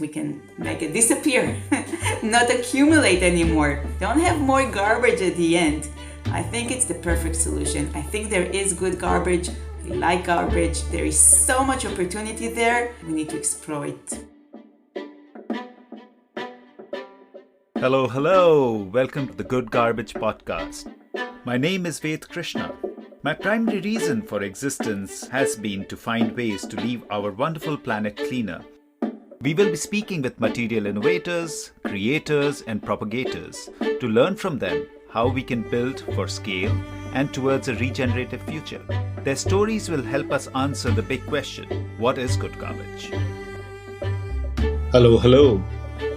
We can make it disappear, not accumulate anymore. Don't have more garbage at the end. I think it's the perfect solution. I think there is good garbage. We like garbage. There is so much opportunity there. We need to explore it. Hello. Welcome to the Good Garbage Podcast. My name is Ved Krishna. My primary reason for existence has been to find ways to leave our wonderful planet cleaner. We will be speaking with material innovators, creators, and propagators to learn from them how we can build for scale and towards a regenerative future. Their stories will help us answer the big question, what is good garbage? Hello.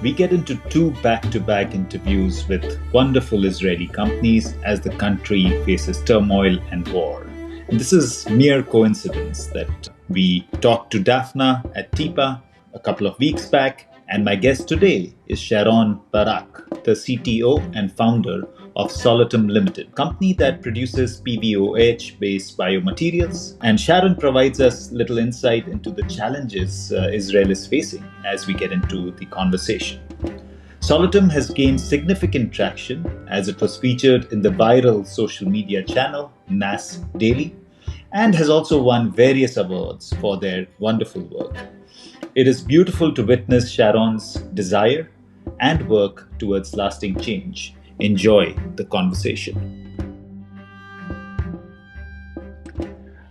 We get into two back-to-back interviews with wonderful Israeli companies as the country faces turmoil and war. And this is mere coincidence that we talked to Daphna at TIPA a couple of weeks back, and my guest today is Sharon Barak, the CTO and founder of Solutum Limited, company that produces PVOH-based biomaterials. And Sharon provides us little insight into the challenges Israel is facing as we get into the conversation. Solutum has gained significant traction as it was featured in the viral social media channel NAS Daily, and has also won various awards for their wonderful work. It is beautiful to witness Sharon's desire and work towards lasting change. Enjoy the conversation.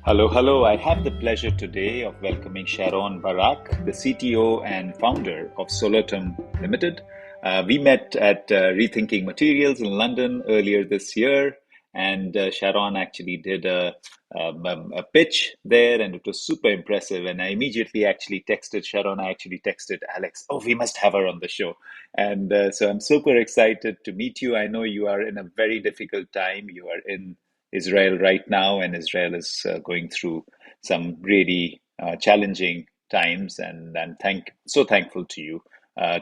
Hello. I have the pleasure today of welcoming Sharon Barak, the CTO and founder of Solutum Limited. We met at Rethinking Materials in London earlier this year, and Sharon actually did a pitch there, and it was super impressive. And I immediately actually texted Sharon. I actually texted Alex, we must have her on the show. And so I'm super excited to meet you. I know you are in a very difficult time. You are in Israel right now, and Israel is going through some really challenging times. And I'm so thankful to you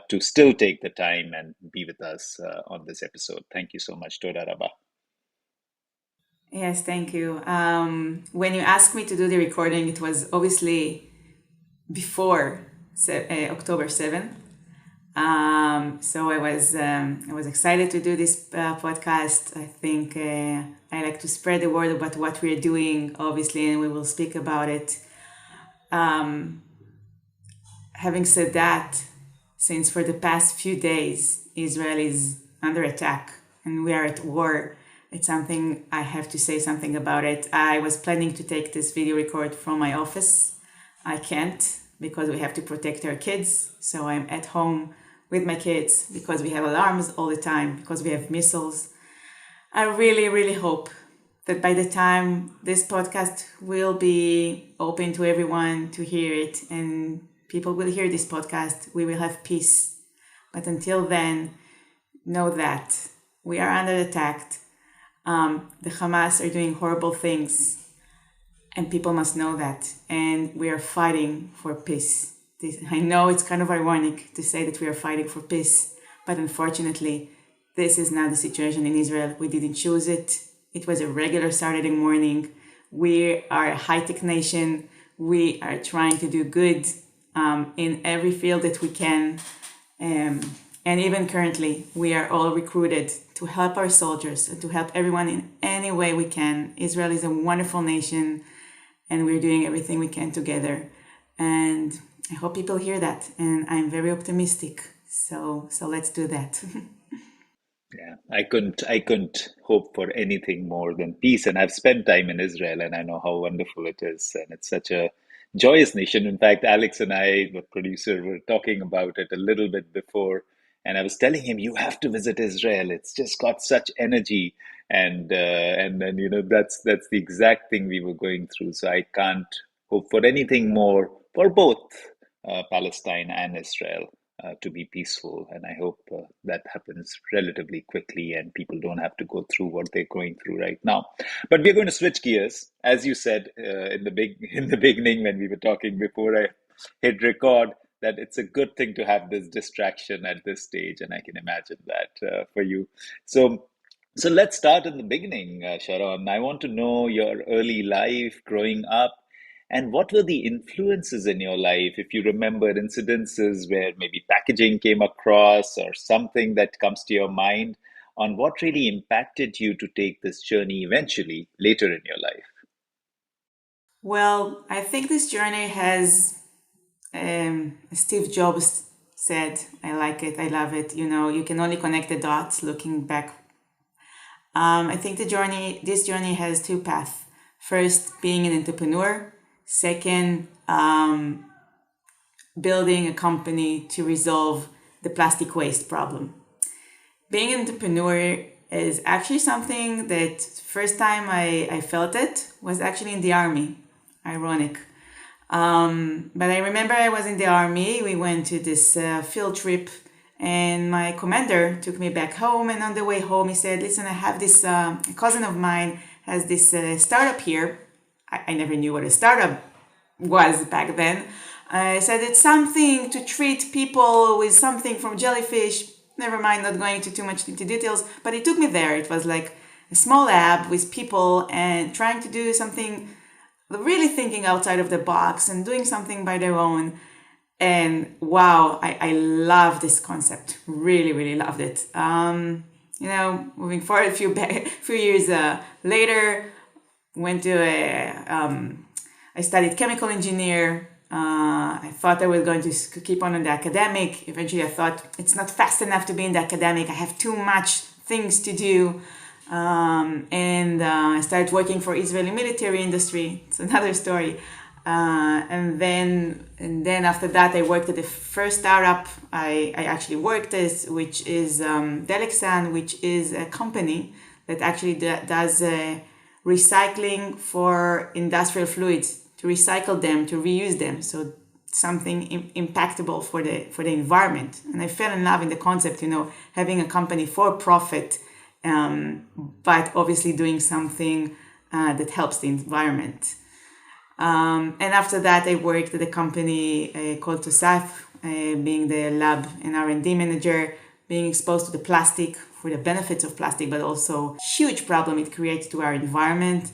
to still take the time and be with us on this episode. Thank you so much, Toda Rabba. Yes, thank you. When you asked me to do the recording, it was obviously before October 7th. So I was excited to do this podcast. I think I like to spread the word about what we're doing, obviously, and we will speak about it. Having said that, since for the past few days, Israel is under attack and we are at war, it's something I have to say something about it. I was planning to take this video record from my office. I can't because we have to protect our kids. So I'm at home with my kids because we have alarms all the time, because we have missiles. I really, really hope that by the time this podcast will be open to everyone to hear it and people will hear this podcast, we will have peace. But until then, know that we are under attack. The Hamas are doing horrible things, and people must know that. And we are fighting for peace. I know it's kind of ironic to say that we are fighting for peace, but unfortunately, this is not the situation in Israel. We didn't choose it. It was a regular Saturday morning. We are a high-tech nation. We are trying to do good in every field that we can. And even currently, we are all recruited to help our soldiers and to help everyone in any way we can. Israel is a wonderful nation, and we're doing everything we can together. And I hope people hear that. And I'm very optimistic. So let's do that. Yeah, I couldn't hope for anything more than peace. And I've spent time in Israel, and I know how wonderful it is. And it's such a joyous nation. In fact, Alex and I, the producer, were talking about it a little bit before. And I was telling him, you have to visit Israel. It's just got such energy. And then, that's the exact thing we were going through. So I can't hope for anything more for both Palestine and Israel to be peaceful. And I hope that happens relatively quickly and people don't have to go through what they're going through right now. But we're going to switch gears. As you said in the beginning when we were talking before I hit record, that it's a good thing to have this distraction at this stage, and I can imagine that for you. So let's start in the beginning, Sharon. I want to know your early life growing up And what were the influences in your life, if you remember incidences where maybe packaging came across or something that comes to your mind on what really impacted you to take this journey eventually later in your life? Well, I think this journey has, Steve Jobs said, I like it, I love it. You can only connect the dots looking back. I think this journey has two paths. First, being an entrepreneur. Second, building a company to resolve the plastic waste problem. Being an entrepreneur is actually something that first time I felt it was actually in the army. Ironic. But I remember I was in the army. We went to this field trip, and my commander took me back home. And on the way home, he said, "Listen, I have this a cousin of mine has this startup here." I never knew what a startup was back then. I said it's something to treat people with something from jellyfish. Never mind, not going into too much into details. But he took me there. It was like a small lab with people and trying to do something, really thinking outside of the box and doing something by their own. And wow, I love this concept. Really, really loved it. Moving forward a few years later, went to I studied chemical engineer. I thought I was going to keep on in the academic. Eventually, I thought it's not fast enough to be in the academic. I have too much things to do. And I started working for Israeli military industry. It's another story. And then after that, I worked at the first startup I actually worked as, which is Delexan, which is a company that actually does recycling for industrial fluids, to recycle them, to reuse them. So something impactable for the environment. And I fell in love in the concept, having a company for profit, but obviously doing something that helps the environment. And after that, I worked at a company called Tosaf, being the lab and R&D manager, being exposed to the plastic, for the benefits of plastic, but also huge problem it creates to our environment.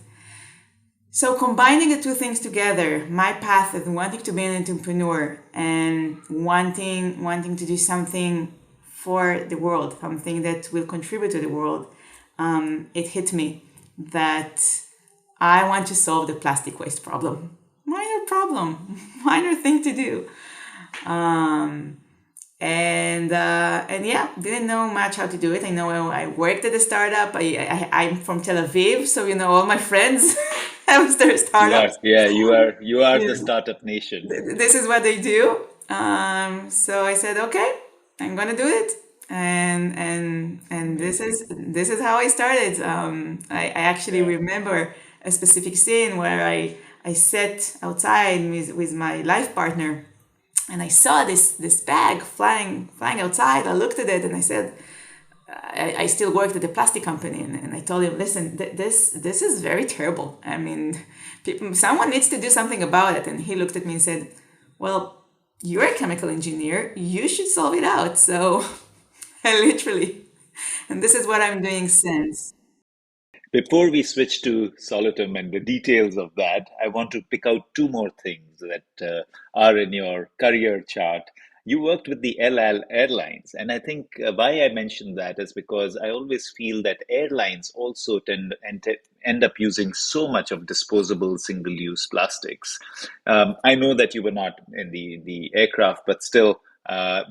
So combining the two things together, my path of wanting to be an entrepreneur and wanting to do something for the world, something that will contribute to the world, it hit me that I want to solve the plastic waste problem. Minor problem, minor thing to do. And yeah, didn't know much how to do it. I know I worked at a startup. I'm from Tel Aviv, so all my friends have their startups. You are Yeah. the startup nation. This is what they do. So I said, okay, I'm gonna do it, and this is how I started. I actually remember a specific scene where I sat outside with my life partner, and I saw this bag flying outside. I looked at it and I said, I still worked at the plastic company, and I told him, listen, this is very terrible. I mean, someone needs to do something about it. And he looked at me and said, well, you're a chemical engineer. You should solve it out. So I literally, and this is what I'm doing since. Before we switch to Solutum and the details of that, I want to pick out two more things that are in your career chart. You worked with the El Al Airlines, and I think why I mentioned that is because I always feel that airlines also end up using so much of disposable single-use plastics. I know that you were not in the aircraft, but still,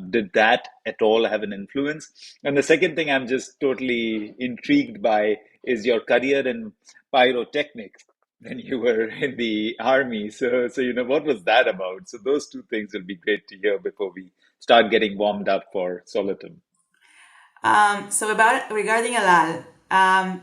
did that at all have an influence? And the second thing I'm just totally intrigued by is your career in pyrotechnics when you were in the army. So what was that about? So those two things will be great to hear before we start getting warmed up for Solutum. So regarding Alal,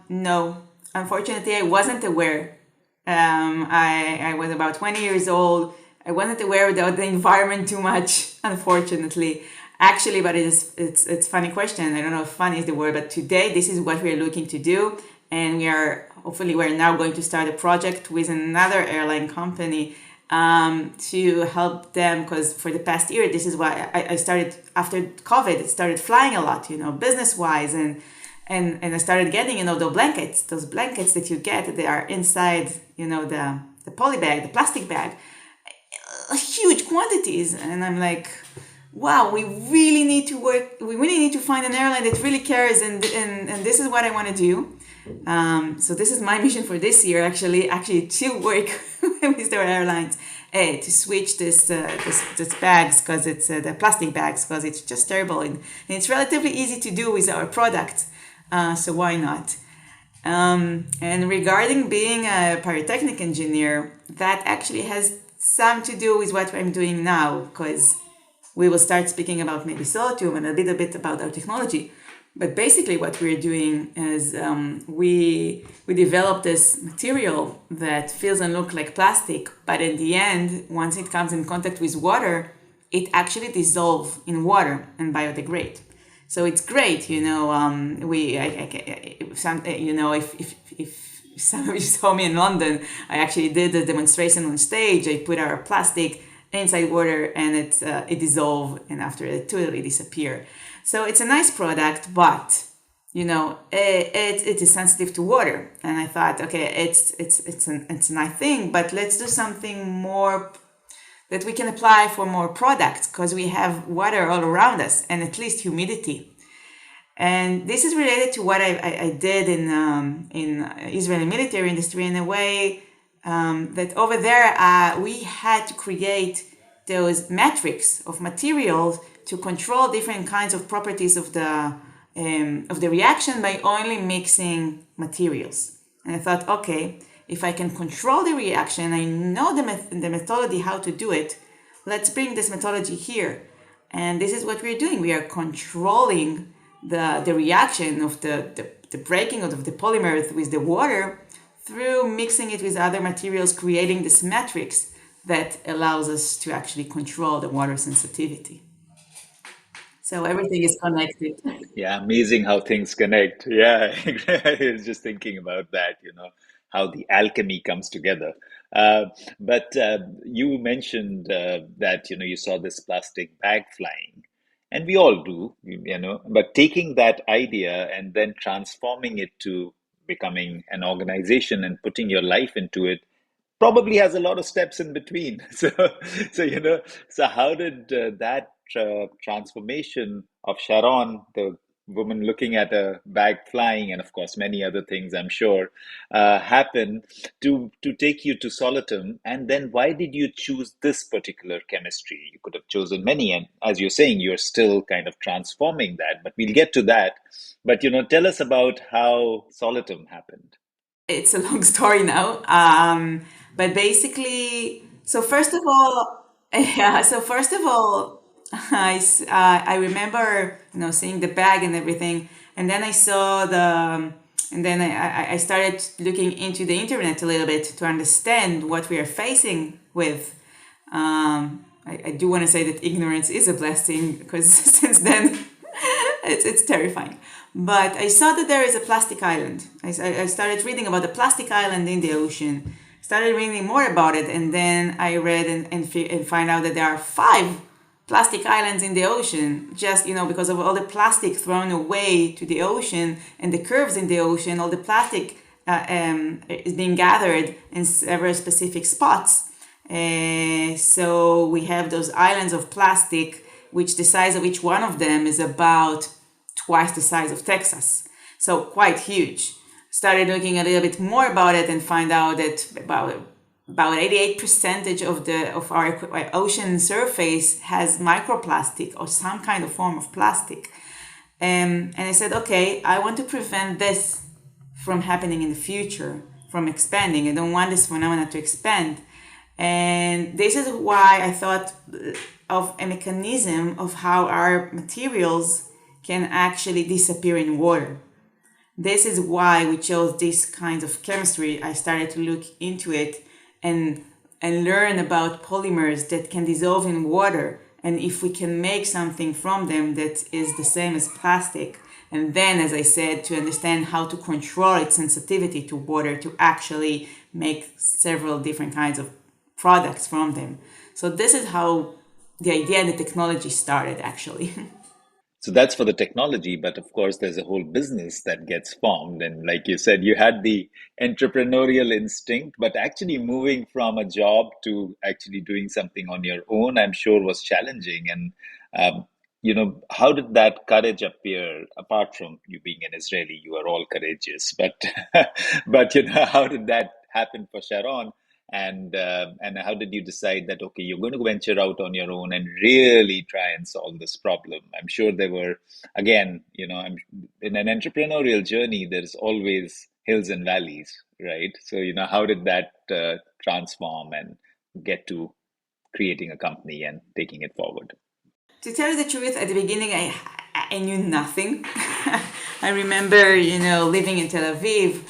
no, unfortunately, I wasn't aware. I was about 20 years old. I wasn't aware of the environment too much, unfortunately. Actually, but it's funny question. I don't know if funny is the word, but today this is what we are looking to do, and we're now going to start a project with another airline company to help them, because for the past year, this is why I started after COVID. It started flying a lot, business wise, and I started getting those blankets that you get. They are inside, the poly bag, the plastic bag, huge quantities. And I'm like, wow, we really need to work. We really need to find an airline that really cares, and this is what I want to do. So this is my mission for this year, actually to work with their airlines to switch this bags, because it's the plastic bags, because it's just terrible, and it's relatively easy to do with our product. So why not? And regarding being a pyrotechnic engineer, that actually has some to do with what I'm doing now, because we will start speaking about maybe Solutum and a little bit about our technology. But basically what we're doing is we develop this material that feels and looks like plastic, but in the end, once it comes in contact with water, it actually dissolves in water and biodegrade. So it's great, if some of you saw me in London, I actually did a demonstration on stage. I put our plastic inside water, and it dissolved, and after it totally disappear. So it's a nice product, but it is sensitive to water. And I thought, okay, it's a nice thing, but let's do something more that we can apply for more products, because we have water all around us, and at least humidity. And this is related to what I did in Israeli military industry, in a way that over there we had to create those metrics of materials to control different kinds of properties of the reaction by only mixing materials. And I thought, okay, if I can control the reaction, I know the methodology how to do it. Let's bring this methodology here. And this is what we're doing. We are controlling the reaction of the breaking of the polymer with the water through mixing it with other materials, creating this matrix that allows us to actually control the water sensitivity. So everything is connected. Yeah, amazing how things connect. Yeah, I was just thinking about that, how the alchemy comes together. Uh, but you mentioned that, you saw this plastic bag flying, and we all do, but taking that idea and then transforming it to becoming an organization and putting your life into it probably has a lot of steps in between. So so how did that transformation of Sharon, the woman looking at a bag flying, and of course many other things, I'm sure, happen to take you to Solutum? And then why did you choose this particular chemistry? You could have chosen many, and as you're saying, you're still kind of transforming that. But we'll get to that. But tell us about how Solutum happened. It's a long story now. But basically, so first of all, yeah, so first of all, I remember, seeing the bag and everything. And then and then I started looking into the internet a little bit to understand what we are facing with. I do want to say that ignorance is a blessing, because since then it's terrifying. But I saw that there is a plastic island. I started reading about the plastic island in the ocean, started reading more about it, and then I read and find out that there are 5 plastic islands in the ocean, just, because of all the plastic thrown away to the ocean and the curves in the ocean, all the plastic is being gathered in several specific spots. So we have those islands of plastic, which the size of each one of them is about twice the size of Texas. So quite huge. Started looking a little bit more about it and find out that about 88% of our ocean surface has microplastic or some kind of form of plastic. And I said, okay, I want to prevent this from happening in the future, from expanding. I don't want this phenomenon to expand. And this is why I thought of a mechanism of how our materials can actually disappear in water. This is why we chose this kind of chemistry. I started to look into it and learn about polymers that can dissolve in water, and if we can make something from them that is the same as plastic. And then, as I said, to understand how to control its sensitivity to water to actually make several different kinds of products from them. So this is how the idea and the technology started, actually. So that's for the technology, but of course, there's a whole business that gets formed. And like you said, you had the entrepreneurial instinct, but actually moving from a job to actually doing something on your own, I'm sure was challenging. And, how did that courage appear? Apart from you being an Israeli, you are all courageous, but, but, how did that happen for Sharon? And how did you decide that okay, you're going to venture out on your own and really try and solve this problem? I'm sure there were, again, in an entrepreneurial journey, there's always hills and valleys, right? So how did that transform and get to creating a company and taking it forward? To tell you the truth, at the beginning, I knew nothing. I remember, living in Tel Aviv.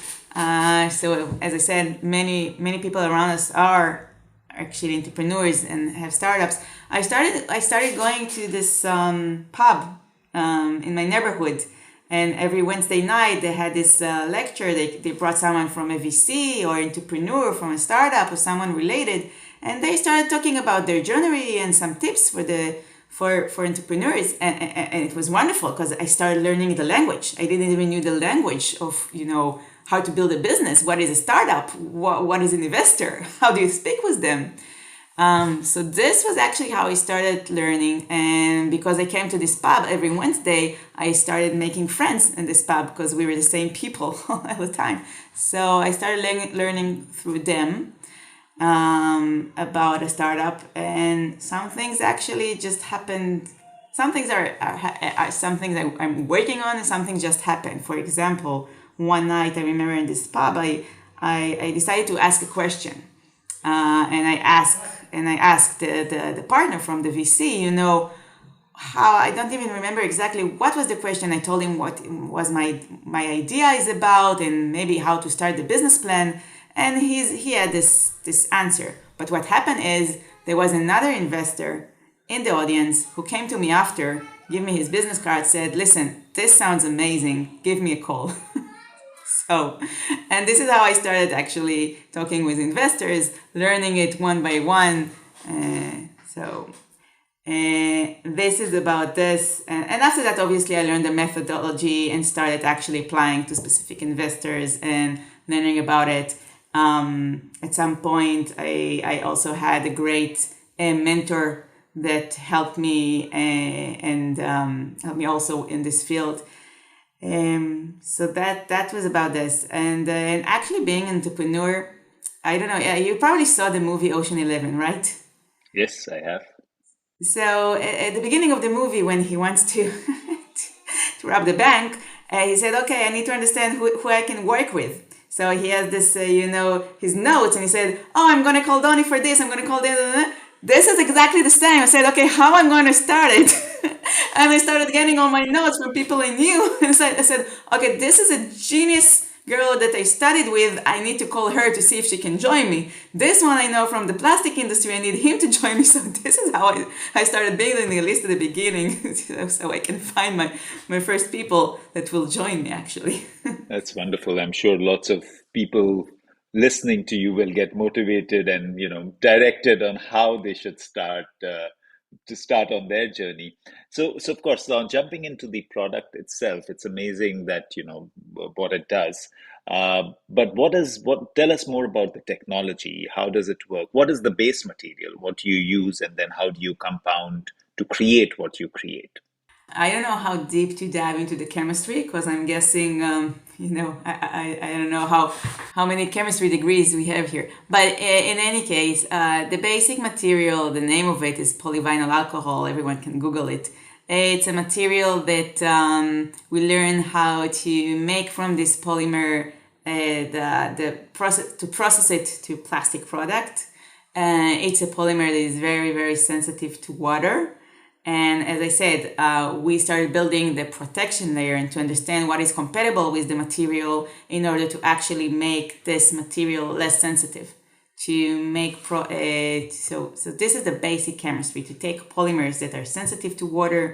So as I said, many people around us are actually entrepreneurs and have startups. I started going to this pub in my neighborhood, and every Wednesday night they had this lecture. They brought someone from a VC or entrepreneur from a startup or someone related, and they started talking about their journey and some tips for entrepreneurs, and it was wonderful because I started learning the language. I didn't even know the language of how to build a business. What is a startup? What is an investor? How do you speak with them? So this was actually how I started learning, and because I came to this pub every Wednesday, I started making friends in this pub because we were the same people all the time. So I started learning through them about a startup, and some things actually just happened. Some things are some things I'm working on, and some things just happened. For example, one night I remember in this pub, I decided to ask a question, and I asked the partner from the VC, how, I don't even remember exactly what was the question. I told him what was my idea is about, and maybe how to start the business plan. And he had this answer. But what happened is there was another investor in the audience who came to me after, gave me his business card, said, "Listen, this sounds amazing. Give me a call." And this is how I started actually talking with investors, learning it one by one. This is about this. And after that, obviously, I learned the methodology and started actually applying to specific investors and learning about it. At some point, I also had a great mentor that helped me and helped me also in this field. So that was about this. And actually being an entrepreneur, I don't know, you probably saw the movie Ocean 11, right? Yes, I have. So at the beginning of the movie, when he wants to to rob the bank, he said, "Okay, I need to understand who I can work with." So he has this, his notes, and he said, "Oh, I'm going to call Donnie for this. I'm going to call this." This is exactly the same. I said, "Okay, how am I going to start it?" And I started getting all my notes from people I knew. And so I said, "Okay, this is a genius girl that I studied with. I need to call her to see if she can join me. This one I know from the plastic industry. I need him to join me." So this is how I started building a list at the beginning so I can find my first people that will join me, actually. That's wonderful. I'm sure lots of people listening to you will get motivated and directed on how they should start to start on their journey. So of course, now jumping into the product itself, it's amazing that what it does. But what? Tell us more about the technology. How does it work? What is the base material? What do you use, and then how do you compound to create what you create? I don't know how deep to dive into the chemistry because I'm guessing, I don't know how many chemistry degrees we have here. But in any case, the basic material, the name of it is polyvinyl alcohol. Everyone can Google it. It's a material that we learn how to make from this polymer the process to process it to plastic product. It's a polymer that is very, very sensitive to water. And as I said, we started building the protection layer and to understand what is compatible with the material in order to actually make this material less sensitive. To make so this is the basic chemistry, to take polymers that are sensitive to water,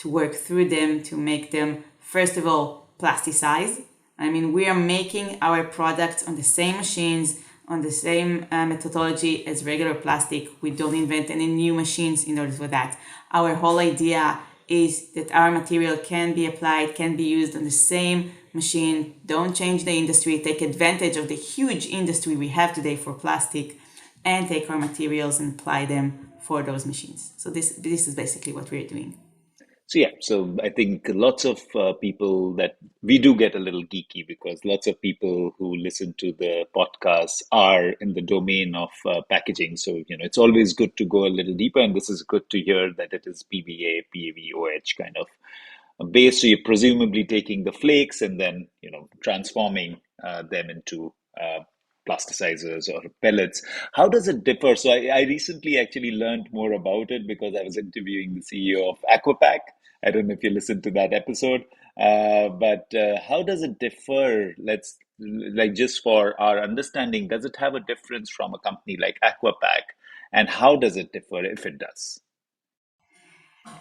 to work through them, to make them, first of all, plasticize. I mean, we are making our products on the same machines, on the same methodology as regular plastic. We don't invent any new machines in order for that. Our whole idea is that our material can be applied, can be used on the same machine. Don't change the industry, take advantage of the huge industry we have today for plastic, and take our materials and apply them for those machines. So this is basically what we're doing. So I think lots of people that we do get a little geeky because lots of people who listen to the podcast are in the domain of packaging. So, it's always good to go a little deeper. And this is good to hear that it is PVA, PAVOH kind of base. So you're presumably taking the flakes and then, transforming them into plasticizers or pellets. How does it differ? So I recently actually learned more about it because I was interviewing the CEO of Aquapack. I don't know if you listened to that episode, but how does it differ? Just for our understanding, does it have a difference from a company like Aquapack? And how does it differ if it does?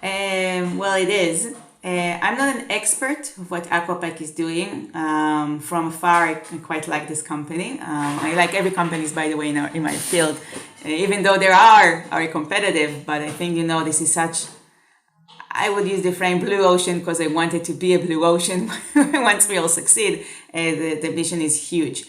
Well, it is. I'm not an expert of what Aquapack is doing. From afar, I quite like this company. I like every company, by the way, in my field, even though they are competitive. But I think, this is such, I would use the frame blue ocean because I want it to be a blue ocean. Once we all succeed, the mission is huge.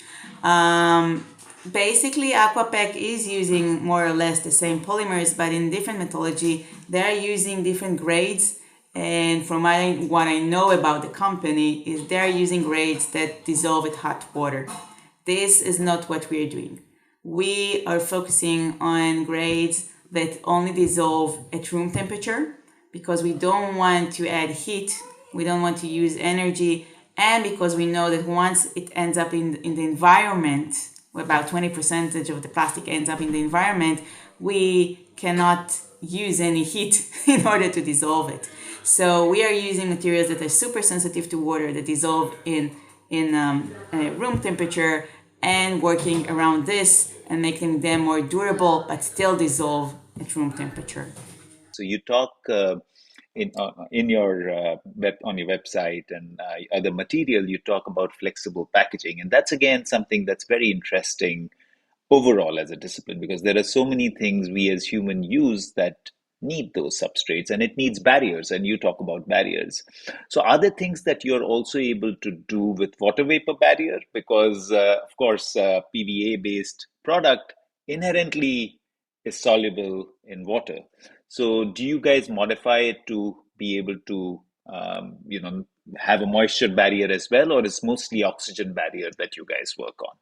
Basically, Aquapack is using more or less the same polymers, but in different methodology. They're using different grades. And from what I know about the company is they're using grades that dissolve with hot water. This is not what we're doing. We are focusing on grades that only dissolve at room temperature because we don't want to add heat. We don't want to use energy. And because we know that once it ends up in the environment, about 20% of the plastic ends up in the environment, we cannot use any heat in order to dissolve it. So we are using materials that are super sensitive to water, that dissolve in room temperature, and working around this and making them more durable, but still dissolve at room temperature. So you talk in your on your website and other material, you talk about flexible packaging, and that's again something that's very interesting overall as a discipline because there are so many things we as humans use that need those substrates and it needs barriers, and you talk about barriers. So are there things that you're also able to do with water vapor barrier? Because of course PVA based product inherently is soluble in water. So do you guys modify it to be able to have a moisture barrier as well, or is mostly oxygen barrier that you guys work on?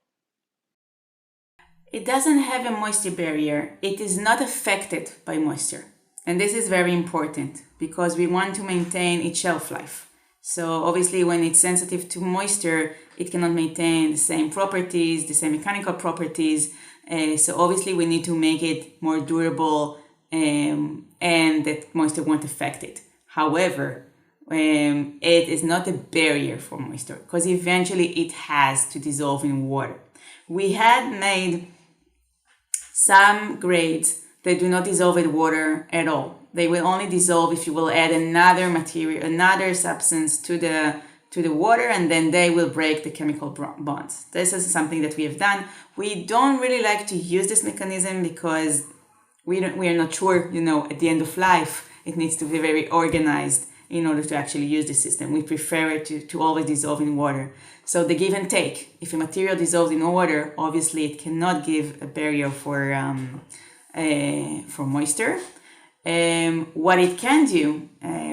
It doesn't have a moisture barrier. It is not affected by moisture. And this is very important because we want to maintain its shelf life. So obviously when it's sensitive to moisture, it cannot maintain the same properties, the same mechanical properties. So obviously we need to make it more durable and that moisture won't affect it. However, it is not a barrier for moisture because eventually it has to dissolve in water. We had made some grades that do not dissolve in water at all. They will only dissolve if you will add another material, another substance to the water, and then they will break the chemical bonds. This is something that we have done. We don't really like to use this mechanism because we are not sure, at the end of life, it needs to be very organized in order to actually use the system. We prefer it to always dissolve in water. So the give and take. If a material dissolves in water, obviously it cannot give a barrier for moisture. What it can do,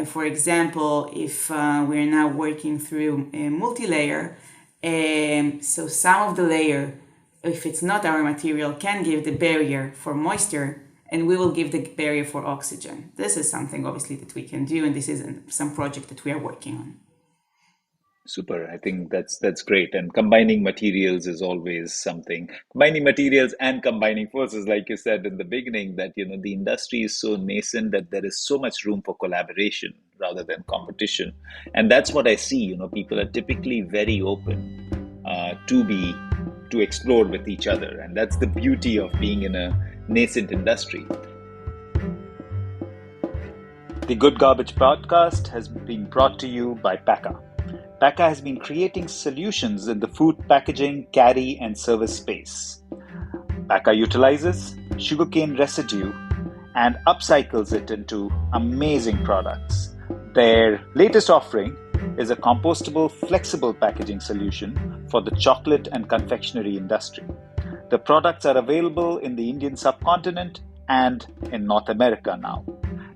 for example, if we're now working through a multi-layer, so some of the layer, if it's not our material, can give the barrier for moisture, and we will give the barrier for oxygen. This is something obviously that we can do, and this is some project that we are working on. Super. I think that's great. And combining materials is always something. Combining materials and combining forces, like you said in the beginning, that the industry is so nascent that there is so much room for collaboration rather than competition. And that's what I see. People are typically very open to explore with each other, and that's the beauty of being in a nascent industry. The Good Garbage podcast has been brought to you by Paka. Paka has been creating solutions in the food packaging, carry, and service space. Paka utilizes sugarcane residue and upcycles it into amazing products. Their latest offering is a compostable, flexible packaging solution for the chocolate and confectionery industry. The products are available in the Indian subcontinent and in North America now.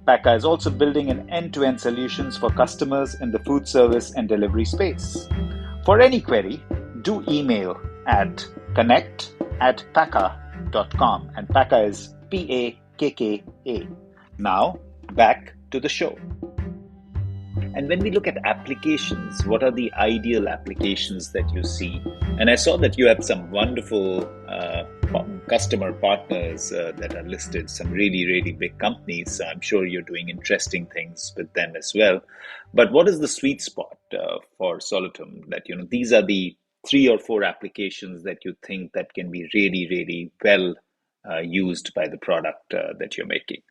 Paka is also building an end-to-end solutions for customers in the food service and delivery space. For any query, do email at connect@paka.com, and Paka is Pakka. Now, back to the show. And when we look at applications, what are the ideal applications that you see? And I saw that you have some wonderful customer partners that are listed, some really, really big companies. So I'm sure you're doing interesting things with them as well. But what is the sweet spot for Solutum? That, these are the 3 or 4 applications that you think that can be really, really well used by the product that you're making.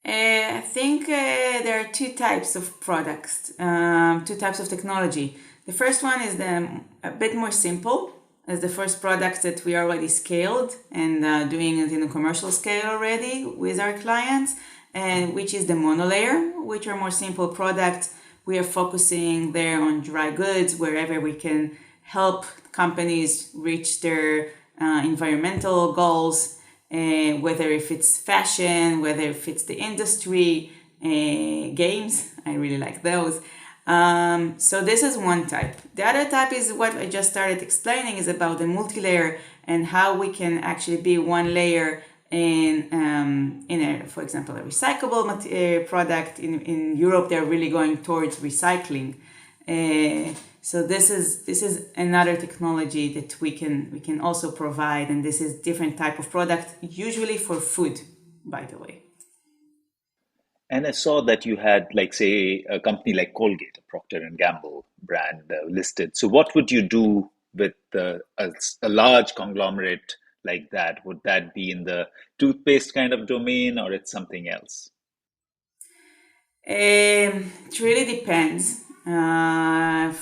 I think there are two types of products, two types of technology. The first one is a bit more simple, as the first products that we already scaled and doing it in a commercial scale already with our clients, and which is the monolayer, which are more simple products. We are focusing there on dry goods, wherever we can help companies reach their environmental goals. Whether if it's fashion, whether if it's the industry, games, I really like those. So this is one type. The other type is what I just started explaining, is about the multi-layer and how we can actually be one layer in for example, a recyclable product. In Europe, they're really going towards recycling. So this is another technology that we can also provide, and this is different type of product, usually for food, by the way. And I saw that you had, like, say, a company like Colgate, a Procter and Gamble brand listed. So what would you do with a large conglomerate like that? Would that be in the toothpaste kind of domain, or it's something else? It really depends.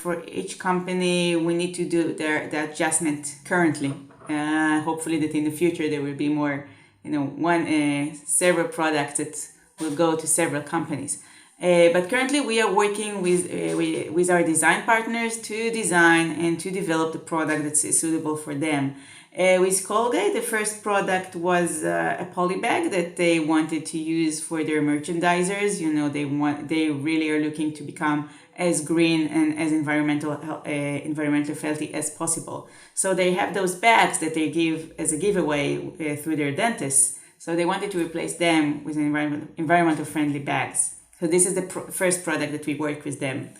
For each company, we need to do the adjustment currently. Hopefully that in the future there will be more, several products that will go to several companies. But currently we are working with our design partners to design and to develop the product that's suitable for them. With Colgate, the first product was a poly bag that they wanted to use for their merchandisers. They really are looking to become as green and as environmentally friendly as possible. So they have those bags that they give as a giveaway through their dentists. So they wanted to replace them with environmental friendly bags. So this is the first product that we work with them.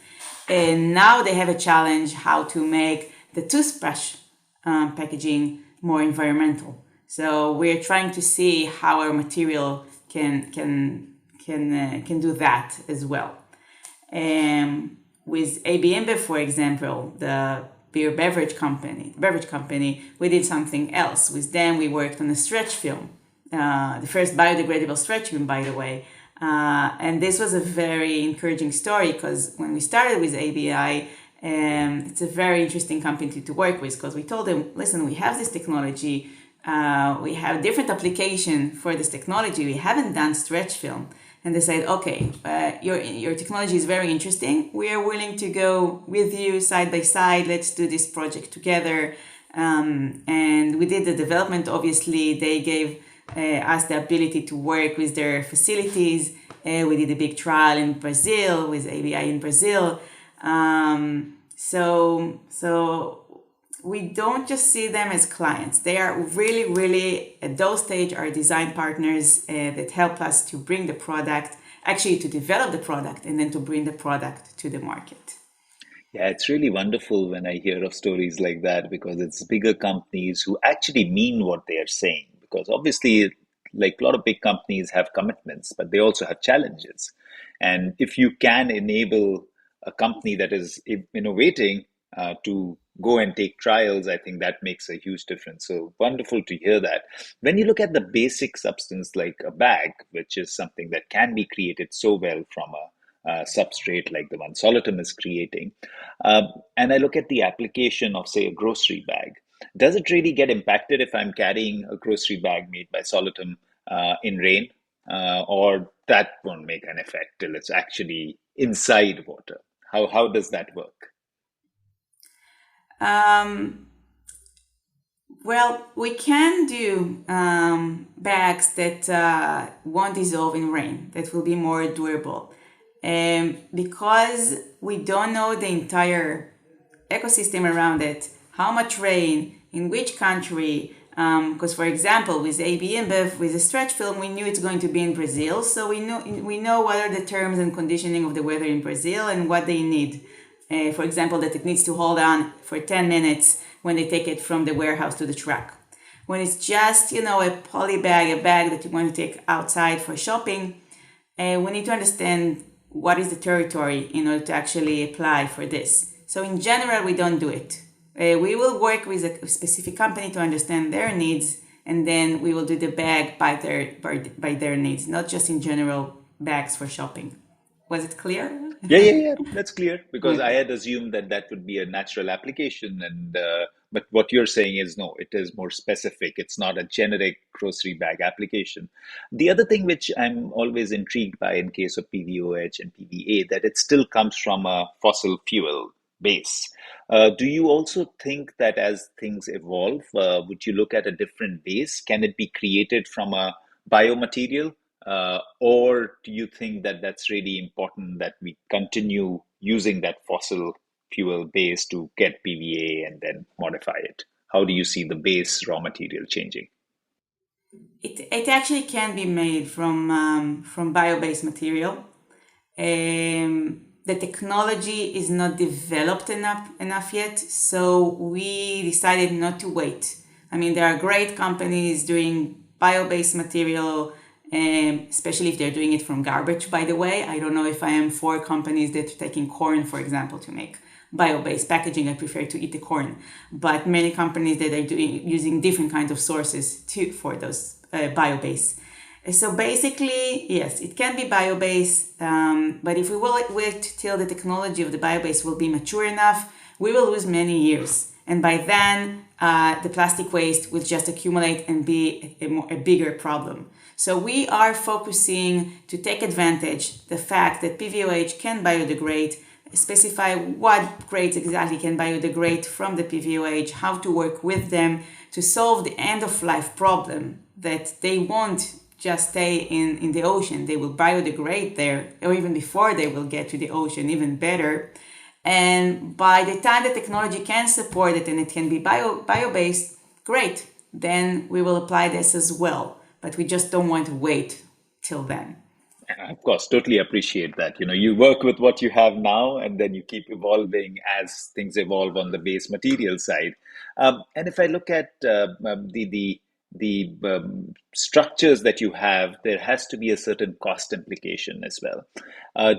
And now they have a challenge how to make the toothbrush packaging more environmental. So we're trying to see how our material can do that as well. With AB InBev, for example, the beverage company, we did something else. With them, we worked on a stretch film, the first biodegradable stretch film, by the way. And this was a very encouraging story, because when we started with ABI, it's a very interesting company to work with, because we told them, listen, we have this technology, we have different application for this technology, we haven't done stretch film. And they said, okay, your technology is very interesting. We are willing to go with you side by side. Let's do this project together. And we did the development. Obviously, they gave us the ability to work with their facilities. We did a big trial in Brazil with ABI in Brazil. So we don't just see them as clients. They are really, really, at those stage, our design partners that help us to bring the product, actually to develop the product and then to bring the product to the market. Yeah, it's really wonderful when I hear of stories like that, because it's bigger companies who actually mean what they are saying. Because obviously, like a lot of big companies have commitments, but they also have challenges. And if you can enable a company that is innovating to go and take trials, I think that makes a huge difference. So wonderful to hear that. When you look at the basic substance like a bag, which is something that can be created so well from a substrate like the one Solutum is creating, and I look at the application of, say, a grocery bag, does it really get impacted if I'm carrying a grocery bag made by Solutum in rain? or that won't make an effect till it's actually inside water? How does that work? Um, well, we can do bags that won't dissolve in rain, that will be more durable. Because we don't know the entire ecosystem around it, how much rain, in which country. Because, for example, with AB InBev, with the stretch film, we knew it's going to be in Brazil, so we know what are the terms and conditioning of the weather in Brazil and what they need. For example, that it needs to hold on for 10 minutes when they take it from the warehouse to the truck. When it's just, a poly bag, a bag that you want to take outside for shopping, we need to understand what is the territory in order to actually apply for this. So in general, we don't do it. We will work with a specific company to understand their needs, and then we will do the bag by their needs, not just in general bags for shopping. Was it clear? Yeah. That's clear because I Okay. had assumed that that would be a natural application, and but what you're saying is no, it is more specific. It's not a generic grocery bag application. The other thing which I'm always intrigued by in case of PVOH and PVA, that it still comes from a fossil fuel base. Do you also think that as things evolve, would you look at a different base? Can it be created from a biomaterial? Or do you think that that's really important that we continue using that fossil fuel base to get PVA and then modify it? How do you see the base raw material changing? It actually can be made from bio-based material. The technology is not developed enough yet, so we decided not to wait. I mean, there are great companies doing bio-based material, especially if they're doing it from garbage, by the way. I don't know if I am for companies that are taking corn, for example, to make bio-based packaging. I prefer to eat the corn, but many companies that are doing using different kinds of sources for those bio-based. So basically, yes, it can be bio-based, but if we will wait till the technology of the bio-based will be mature enough, we will lose many years. And by then, the plastic waste will just accumulate and be a bigger problem. So we are focusing to take advantage the fact that PVOH can biodegrade, specify what grades exactly can biodegrade from the PVOH, how to work with them to solve the end-of-life problem that they won't just stay in the ocean. They will biodegrade there, or even before they will get to the ocean, even better. And by the time the technology can support it and it can be bio-based, great. Then we will apply this as well. But we just don't want to wait till then. Of course, totally appreciate that. You work with what you have now, and then you keep evolving as things evolve on the base material side. And if I look at the structures that you have, there has to be a certain cost implication as well.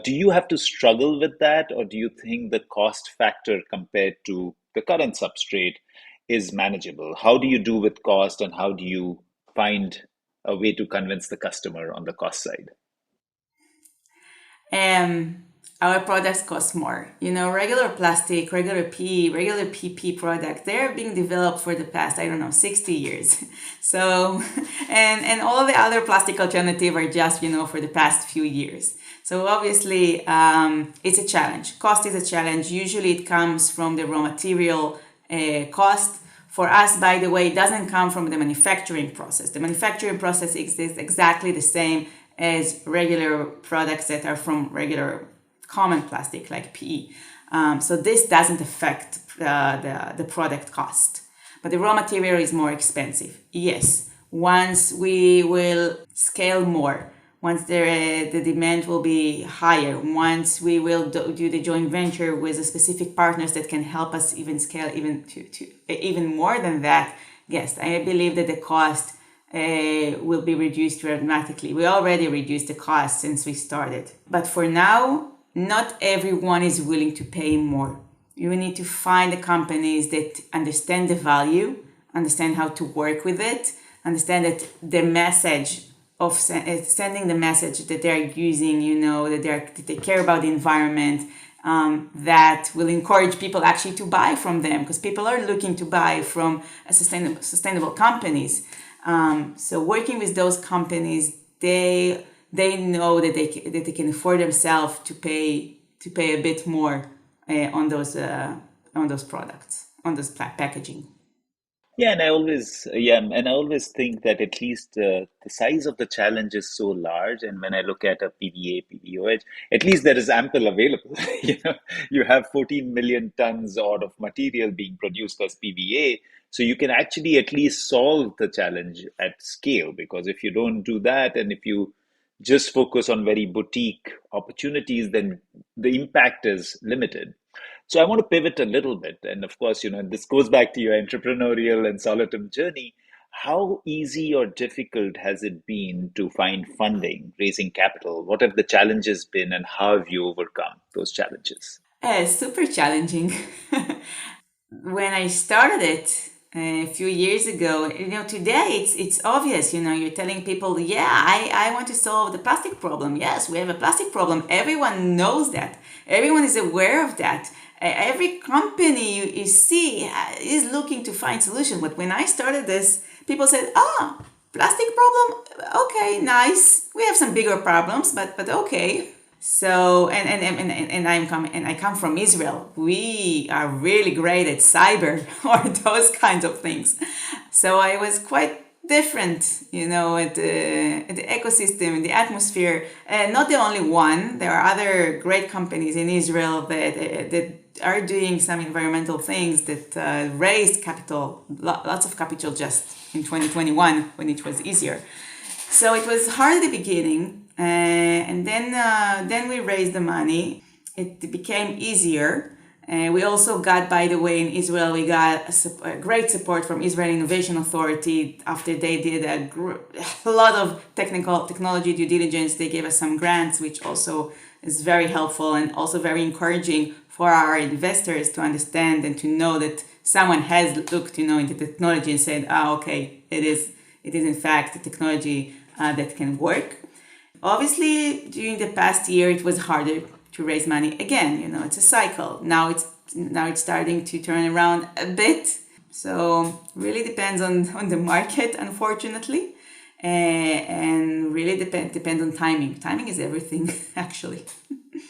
Do you have to struggle with that, or do you think the cost factor compared to the current substrate is manageable? How do you do with cost, and how do you find a way to convince the customer on the cost side? And our products cost more. Regular plastic, regular PE, regular PP products, they're being developed for the past, I don't know, 60 years. So, and all the other plastic alternatives are just, for the past few years. So obviously, it's a challenge. Cost is a challenge. Usually it comes from the raw material cost. For us, by the way, it doesn't come from the manufacturing process. The manufacturing process is exactly the same as regular products that are from regular common plastic like PE. So this doesn't affect the product cost. But the raw material is more expensive. Yes, once we will scale more, once the demand will be higher, once we will do the joint venture with a specific partners that can help us even scale even more than that, yes, I believe that the cost will be reduced dramatically. We already reduced the cost since we started. But for now, not everyone is willing to pay more. You need to find the companies that understand the value, understand how to work with it, understand that the message of sending the message that they're using, that they care about the environment, that will encourage people actually to buy from them, because people are looking to buy from sustainable companies. So working with those companies, they they know that they can afford themselves to pay a bit more on those products, on those packaging. And I always think that at least the size of the challenge is so large. And when I look at a PVA, PVOH, at least there is ample available. You have 14 million tons odd of material being produced as PVA, so you can actually at least solve the challenge at scale. Because if you don't do that, and if you just focus on very boutique opportunities, then the impact is limited. So I want to pivot a little bit. And of course, this goes back to your entrepreneurial and Solutum journey. How easy or difficult has it been to find funding, raising capital? What have the challenges been, and how have you overcome those challenges? Super challenging. When I started it a few years ago, today it's obvious. You're telling people, yeah, I want to solve the plastic problem. Yes, we have a plastic problem. Everyone knows that. Everyone is aware of that. Every company you see is looking to find solution. But when I started this, people said, plastic problem? Okay, nice. We have some bigger problems, but okay. So I come from Israel. We are really great at cyber or those kinds of things. So I was quite different, at the ecosystem, in the atmosphere. Not the only one. There are other great companies in Israel that are doing some environmental things that raised capital, lots of capital just in 2021 when it was easier. So it was hard at the beginning. And then we raised the money. It became easier. We also got, by the way, in Israel, we got a great support from Israel Innovation Authority. After they did a lot of technology due diligence, they gave us some grants, which also is very helpful and also very encouraging for our investors to understand and to know that someone has looked, into technology and said, okay, it is in fact a technology that can work. Obviously, during the past year, it was harder to raise money. Again, it's a cycle. Now it's starting to turn around a bit. So really depends on the market, unfortunately, and really depends on timing. Timing is everything, actually.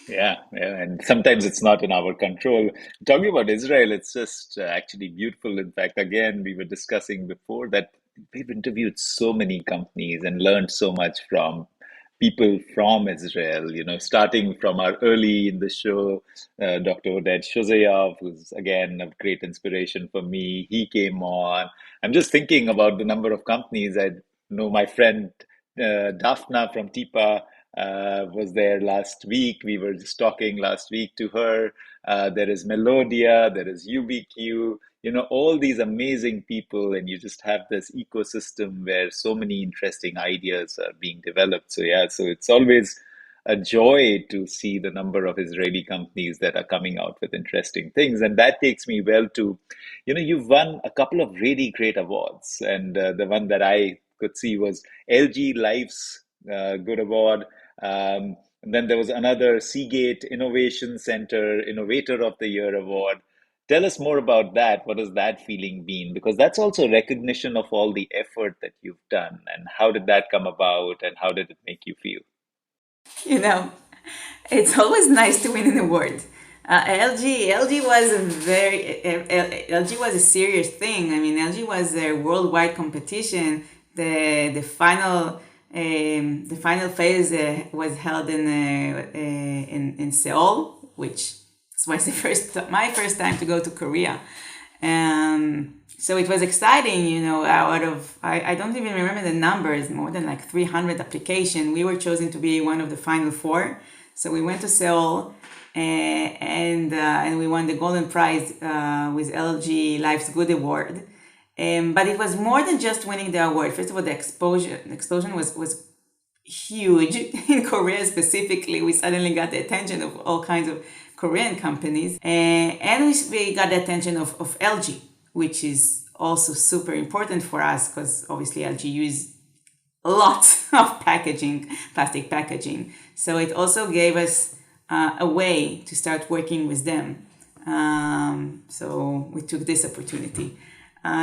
Yeah, and sometimes it's not in our control. Talking about Israel, it's just actually beautiful. In fact, again, we were discussing before that we've interviewed so many companies and learned so much from people from Israel, starting from our early in the show, Dr. Oded Shozayev, who's again a great inspiration for me. He came on. I'm just thinking about the number of companies. I know my friend Daphna from TIPA was there last week. We were just talking last week to her. There is Melodia, there is UBQ, all these amazing people, and you just have this ecosystem where so many interesting ideas are being developed. So it's always a joy to see the number of Israeli companies that are coming out with interesting things. And that takes me well to, you've won a couple of really great awards. And the one that I could see was LG Life's Good Award. And then there was another Seagate Innovation Center Innovator of the Year Award. Tell us more about that. What has that feeling been? Because that's also recognition of all the effort that you've done. And how did that come about? And how did it make you feel? It's always nice to win an award. LG was LG was a serious thing. I mean, LG was a worldwide competition. The final phase was held in Seoul, which was my first time to go to Korea. So it was exciting, out of, I don't even remember the numbers, more than like 300 applications. We were chosen to be one of the final four. So we went to Seoul and we won the golden prize with LG Life's Good Award. But it was more than just winning the award. First of all, the explosion was huge. In Korea specifically, we suddenly got the attention of all kinds of Korean companies. And we got the attention of LG, which is also super important for us because obviously LG uses lots of plastic packaging. So it also gave us a way to start working with them. So we took this opportunity.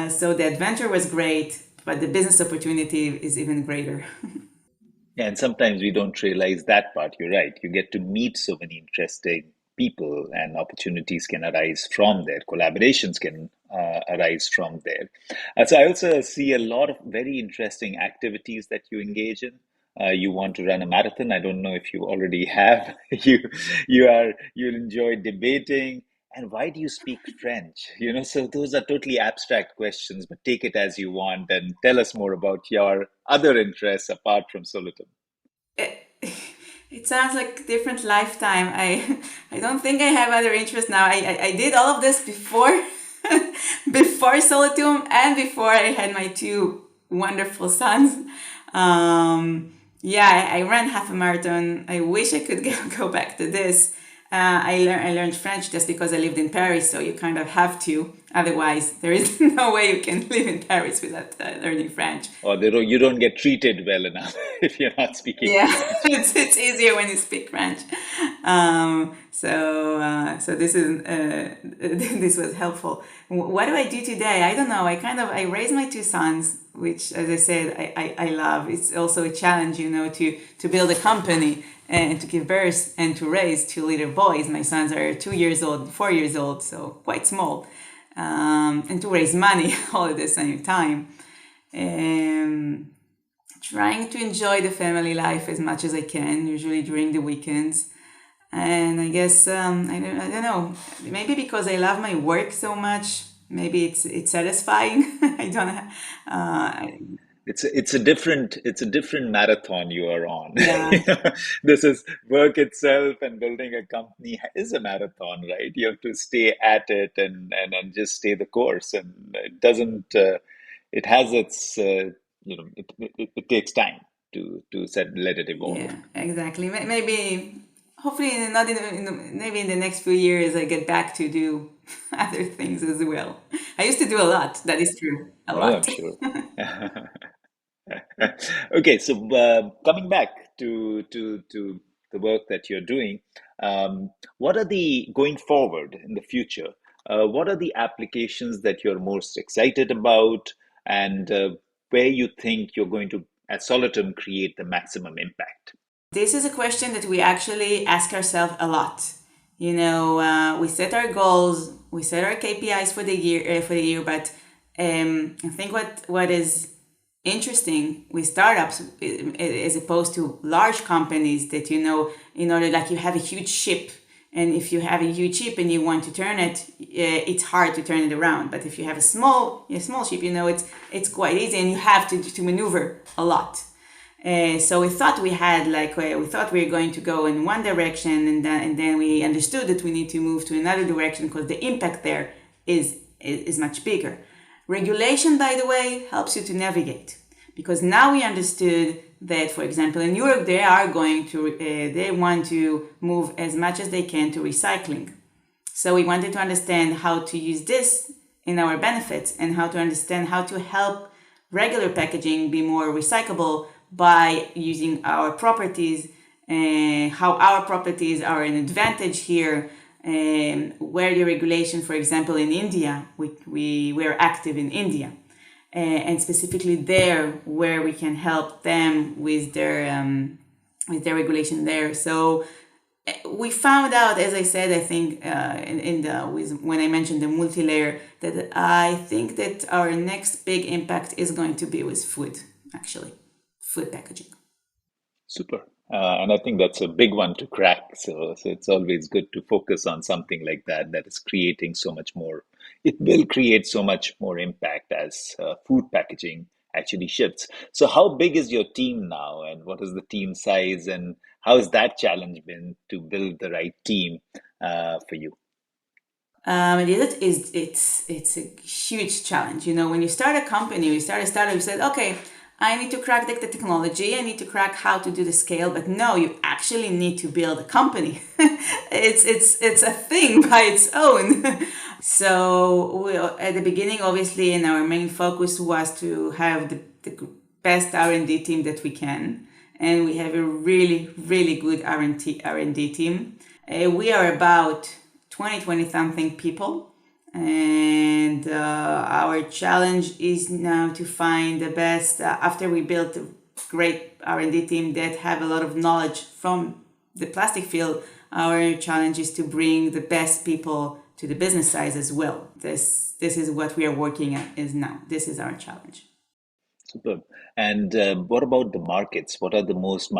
So the adventure was great, but the business opportunity is even greater. Yeah, and sometimes we don't realize that part. You're right. You get to meet so many interesting people, and opportunities can arise from there. Collaborations can arise from there. So I also see a lot of very interesting activities that you engage in. You want to run a marathon. I don't know if you already have. You enjoy debating. And why do you speak French? So those are totally abstract questions, but take it as you want and tell us more about your other interests apart from Solutum. It, it sounds like a different lifetime. I don't think I have other interests now. I did all of this before before Solutum and before I had my two wonderful sons. Yeah, I ran half a marathon. I wish I could go back to this. I learned French just because I lived in Paris, so you kind of have to. Otherwise, there is no way you can live in Paris without learning French. Or you don't get treated well enough if you're not speaking Yeah, French. it's easier when you speak French. So this is this was helpful. What do I do today? I don't know. I raised my two sons, which, as I said, I love. It's also a challenge, to build a company and to give birth and to raise two little boys. My sons are 2 years old, 4 years old, so quite small, and to raise money all at the same time. Trying to enjoy the family life as much as I can, usually during the weekends. And I guess I don't know. Maybe because I love my work so much, maybe it's satisfying. I don't know. It's a different marathon you are on. Yeah, This is work itself, and building a company is a marathon, right? You have to stay at it and just stay the course, and it doesn't. It has its. It takes time to let it evolve. yeah, exactly. Maybe, hopefully, not maybe in the next few years, I get back to do other things as well. I used to do a lot. That is true, a Oh, I'm lot. sure. Okay, so coming back to the work that you're doing, what are the going forward in the future? What are the applications that you're most excited about, and where you think you're going to, at Solitum, create the maximum impact? This is a question that we actually ask ourselves a lot. We set our goals, we set our KPIs for the year, but I think what is interesting with startups, as opposed to large companies, that in order, like, you have a huge ship, and if you have a huge ship and you want to turn it, it's hard to turn it around. But if you have a small ship, it's quite easy, and you have to maneuver a lot. So we thought we thought we were going to go in one direction, and then we understood that we need to move to another direction because the impact there is much bigger. Regulation, by the way, helps you to navigate, because now we understood that, for example, in Europe, they want to move as much as they can to recycling. So we wanted to understand how to use this in our benefits, and how to understand how to help regular packaging be more recyclable by using our properties, how our properties are an advantage here, where the regulation, for example, in India, we're active in India, and specifically there where we can help them with their regulation there. So we found out, as I said, I think when I mentioned the multi-layer, that I think that our next big impact is going to be with food, actually, food packaging. Super. And I think that's a big one to crack. So it's always good to focus on something like that, that is creating so much more. It will create so much more impact as food packaging actually shifts. So, how big is your team now, and what is the team size, and how has that challenge been to build the right team for you? It's a huge challenge. When you start a company, you start a startup, you said, okay, I need to crack the technology, I need to crack how to do the scale, but no, you actually need to build a company. It's a thing by its own. So at the beginning, obviously, and our main focus was to have the best R&D team that we can, and we have a really, really good R&D team. We are about 20 something people, and our challenge is now to find the best, after we built a great R&D team that have a lot of knowledge from the plastic field, our challenge is to bring the best people to the business side as well. This is what we are working at is now. This is our challenge. Superb. And what about the markets? What are the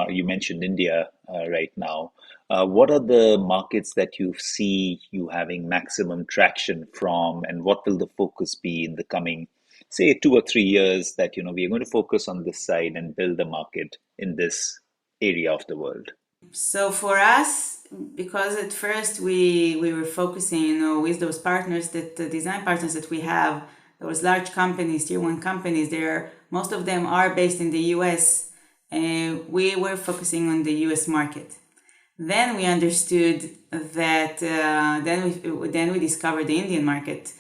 you mentioned India right now. What are the markets that you see you having maximum traction from, and what will the focus be in the coming, say, 2 or 3 years that, we are going to focus on this side and build the market in this area of the world? So for us, because at first we were focusing, with those partners, that the design partners that we have, those large companies, tier one companies, most of them are based in the US, and we were focusing on the US market. Then we understood that then we discovered the Indian market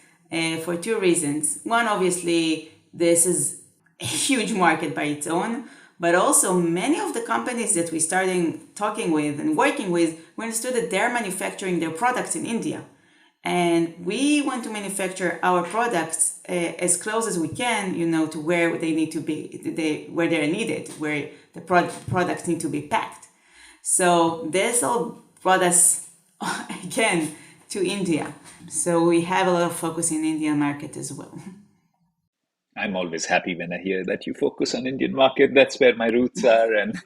for two reasons. One, obviously, this is a huge market by its own, but also many of the companies that we started talking with and working with, we understood that they're manufacturing their products in India. And we want to manufacture our products as close as we can, to where they need to be, where they're needed, where the products need to be packed. So this all brought us again to India. So we have a lot of focus in the Indian market as well. I'm always happy when I hear that you focus on Indian market. That's where my roots are, and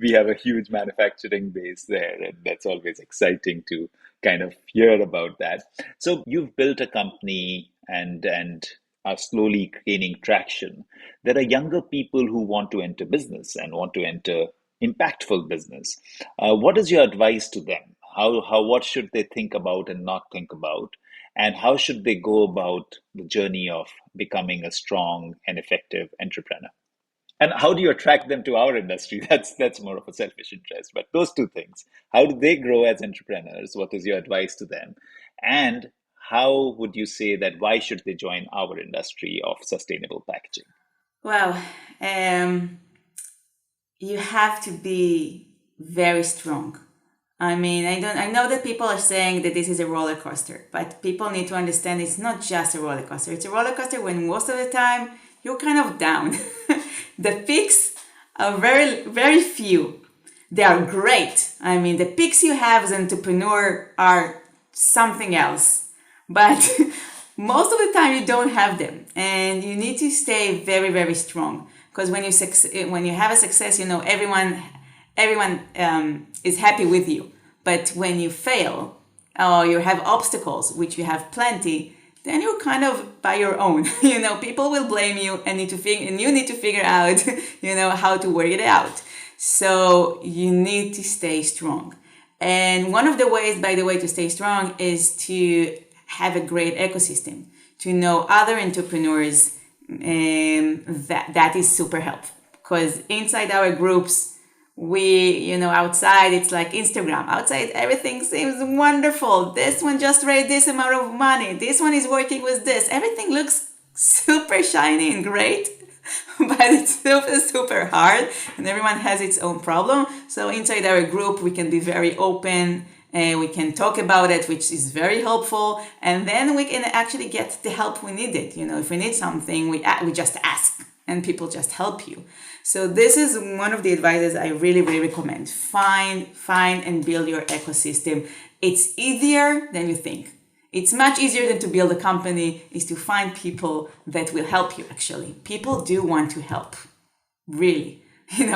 we have a huge manufacturing base there, and that's always exciting to kind of hear about that. So you've built a company and are slowly gaining traction. There are younger people who want to enter business and want to enter impactful business. What is your advice to them? What should they think about and not think about? And how should they go about the journey of becoming a strong and effective entrepreneur? And how do you attract them to our industry? That's more of a selfish interest. But those two things, how do they grow as entrepreneurs? What is your advice to them? And how would you say that why should they join our industry of sustainable packaging? Well, you have to be very strong. I mean, I know that people are saying that this is a roller coaster, but people need to understand it's not just a roller coaster. It's a roller coaster when most of the time you're kind of down. The peaks are very, very few. They are great. I mean, the peaks you have as an entrepreneur are something else, but most of the time you don't have them, and you need to stay very, very strong. Because when you have a success, everyone is happy with you. But when you fail or you have obstacles, which you have plenty, then you're kind of by your own. People will blame you and you need to figure out, how to work it out. So you need to stay strong. And one of the ways, by the way, to stay strong is to have a great ecosystem, to know other entrepreneurs. That is super helpful, because inside our groups, we, outside it's like Instagram. Outside everything seems wonderful. This one just raised this amount of money. This one is working with this. Everything looks super shiny and great, but it's super hard, and everyone has its own problem. So inside our group, we can be very open. We can talk about it, which is very helpful, and then we can actually get the help we needed. If we need something, we just ask, and people just help you. So this is one of the advices I really, really recommend. Find and build your ecosystem. It's easier than you think. It's much easier than to build a company, is to find people that will help you. Actually, people do want to help, really. In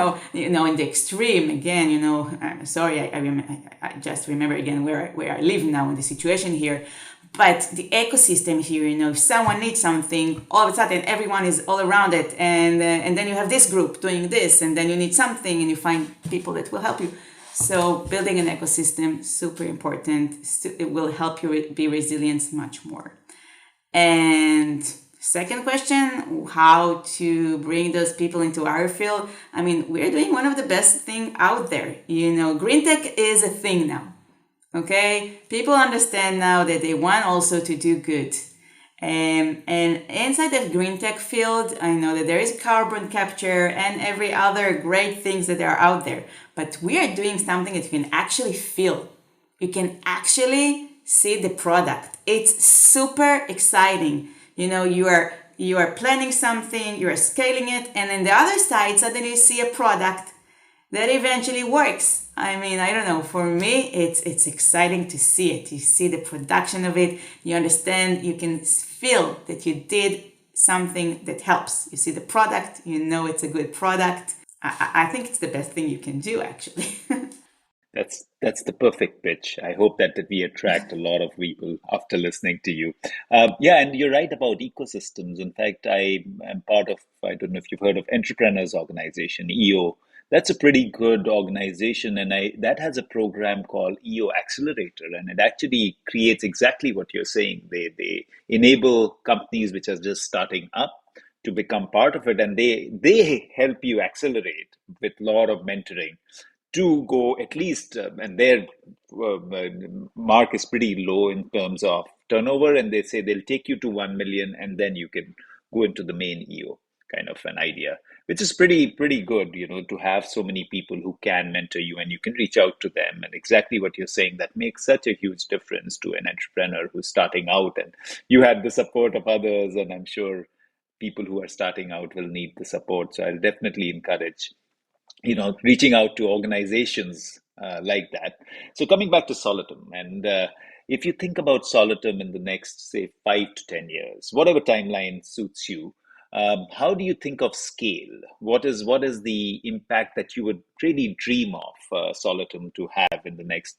the extreme, again, sorry, I just remember again where I live now in the situation here. But the ecosystem here, if someone needs something, all of a sudden everyone is all around it. And then you have this group doing this, and then you need something and you find people that will help you. So building an ecosystem, super important. It will help you be resilient much more. And second question, how to bring those people into our field. I mean, we're doing one of the best thing out there. Green tech is a thing now. Okay, people understand now that they want also to do good. And inside the green tech field, I know that there is carbon capture and every other great things that are out there. But we are doing something that you can actually feel. You can actually see the product. It's super exciting. You are you are planning something, you are scaling it, and on the other side, suddenly you see a product that eventually works. I mean, I don't know. For me, it's exciting to see it. You see the production of it. You understand. You can feel that you did something that helps. You see the product. You know it's a good product. I think it's the best thing you can do, actually. That's the perfect pitch. I hope that we attract a lot of people after listening to you. Yeah, and you're right about ecosystems. In fact, I am part of, I don't know if you've heard of Entrepreneurs Organization, EO. That's a pretty good organization, and I that has a program called EO Accelerator, and it actually creates exactly what you're saying. They enable companies which are just starting up to become part of it, and they help you accelerate with a lot of mentoring to go at least, and their mark is pretty low in terms of turnover, and they say they'll take you to 1 million, and then you can go into the main EO kind of an idea, which is pretty good, to have so many people who can mentor you and you can reach out to them. And exactly what you're saying, that makes such a huge difference to an entrepreneur who's starting out, and you had the support of others, and I'm sure people who are starting out will need the support. So I'll definitely encourage reaching out to organizations like that. So coming back to Solutum, and if you think about Solutum in the next, say, 5 to 10 years, whatever timeline suits you, how do you think of scale? What is the impact that you would really dream of Solutum to have in the next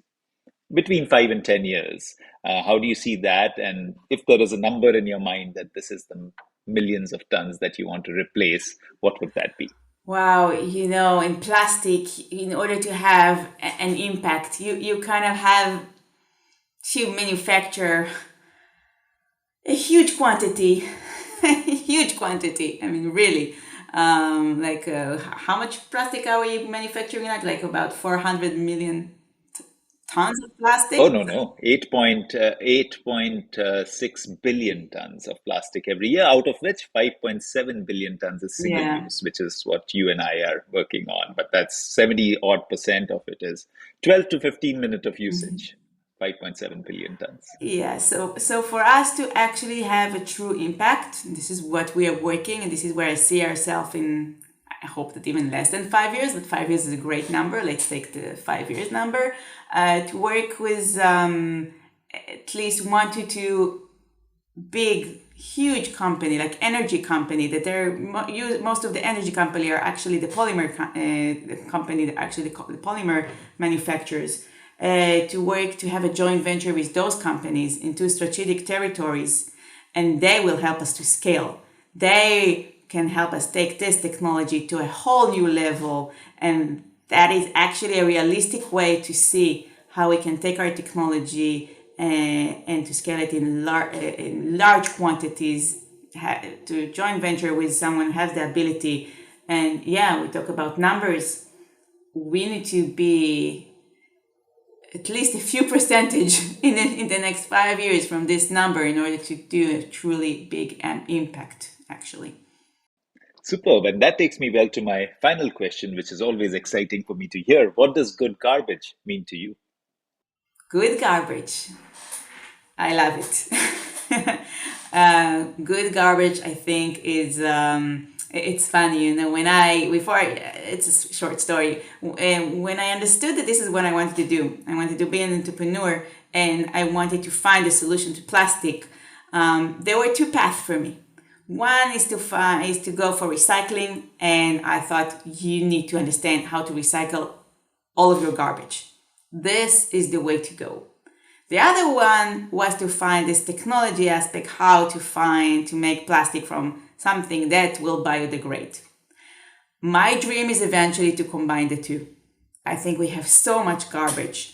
between 5 and 10 years? How do you see that? And if there is a number in your mind that this is the millions of tons that you want to replace, what would that be? Wow, in plastic, in order to have an impact, you kind of have to manufacture a huge quantity, a huge quantity. I mean, really. How much plastic are we manufacturing? Like about 400 million tons of plastic? Oh, no, no. 8.6 billion tons of plastic every year, out of which 5.7 billion tons is single Yeah. use, which is what you and I are working on. But that's 70 odd percent of it is 12 to 15 minutes of usage, 5.7 billion tons. Yeah, so for us to actually have a true impact, this is what we are working, and this is where I see ourselves in. I hope that even less than 5 years, but 5 years is a great number. Let's take the 5 years number. To work with at least 1 to 2 big, huge company like energy company that most of the energy company are actually the polymer the company that actually the polymer manufacturers. To work to have a joint venture with those companies into strategic territories, and they will help us to scale. They can help us take this technology to a whole new level, and that is actually a realistic way to see how we can take our technology and to scale it in large quantities, to joint venture with someone who has the ability. And yeah, we talk about numbers. We need to be at least a few percentage in the next 5 years from this number in order to do a truly big impact, actually. Superb. And that takes me well to my final question, which is always exciting for me to hear. What does good garbage mean to you? Good garbage. I love it. Good garbage, I think, is it's funny, it's a short story. When I understood that this is what I wanted to do, I wanted to be an entrepreneur, and I wanted to find a solution to plastic. There were two paths for me. One is to go for recycling, and I thought you need to understand how to recycle all of your garbage. This is the way to go. The other one was to find this technology aspect, how to make plastic from something that will biodegrade. My dream is eventually to combine the two. I think we have so much garbage.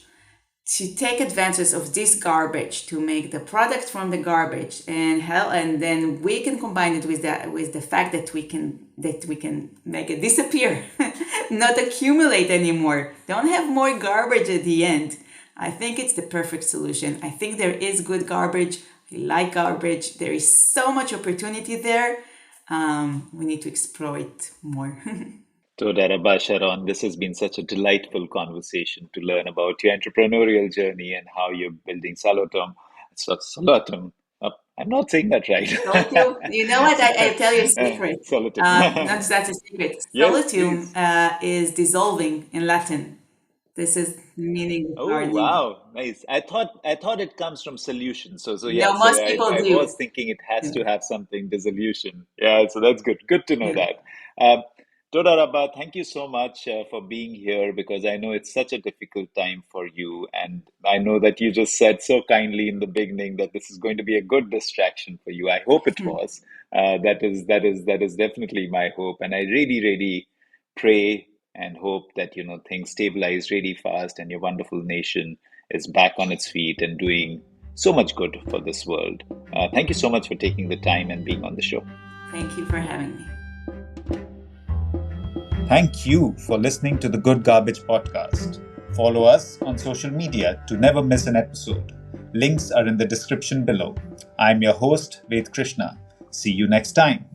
To take advantage of this garbage to make the product from the garbage and then we can combine it with the fact that we can make it disappear, not accumulate anymore. Don't have more garbage at the end. I think it's the perfect solution. I think there is good garbage. I like garbage. There is so much opportunity there. We need to explore it more. Toda Rabba, Sharon, this has been such a delightful conversation to learn about your entrepreneurial journey and how you're building Solutum. I'm not saying that right. Solutum, you know what? I tell you a secret. Solutum. Not that's a secret. Yes, Solutum please. is dissolving in Latin. This is the meaning of our Oh name. wow, nice. I thought it comes from solution. So yeah. No, So most I people I do. was thinking it has Yeah. to have something dissolution. Yeah. So that's good. Good to know Yeah. that. Um, Dora Rabba, thank you so much for being here because I know it's such a difficult time for you, and I know that you just said so kindly in the beginning that this is going to be a good distraction for you. I hope it was. That is definitely my hope, and I really really pray and hope that things stabilize really fast and your wonderful nation is back on its feet and doing so much good for this world. Thank you so much for taking the time and being on the show. Thank you for having me. Thank you for listening to the Good Garbage podcast. Follow us on social media to never miss an episode. Links are in the description below. I'm your host, Ved Krishna. See you next time.